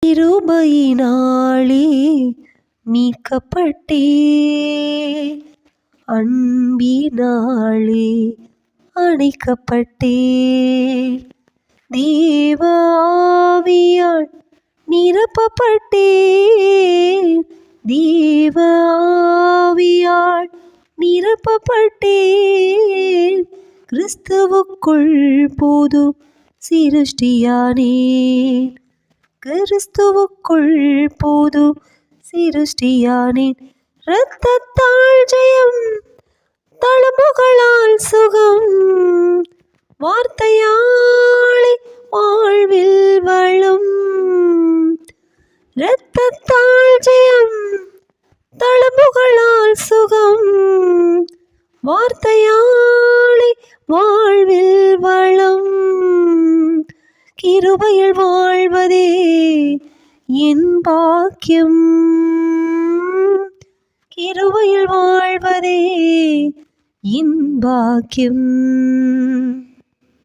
கிருபையினாலே மீட்கப்பட்டே, அன்பினாலே அணைக்கப்பட்டே, தேவ ஆவியால் நிரப்பப்பட்டேன், தேவ ஆவியால் நிரப்பப்பட்டேன், கிறிஸ்துவுக்குள் புது சிருஷ்டியானேன், கிறிஸ்துவுக்குள் புது சிருஷ்டியானேன், இரத்தத்தால் ஜெயம், தழும்புகளால் சுகம், வார்த்தையாலே வாழ்வில் வளம், இரத்தத்தால் ஜெயம், தழும்புகளால் சுகம், வார்த்தையாலே வாழ்வில் வளம், கிருபையில் வாழ்வதே என் பாக்கியம், கிருபையில் வாழ்வதே என் பாக்கியம்.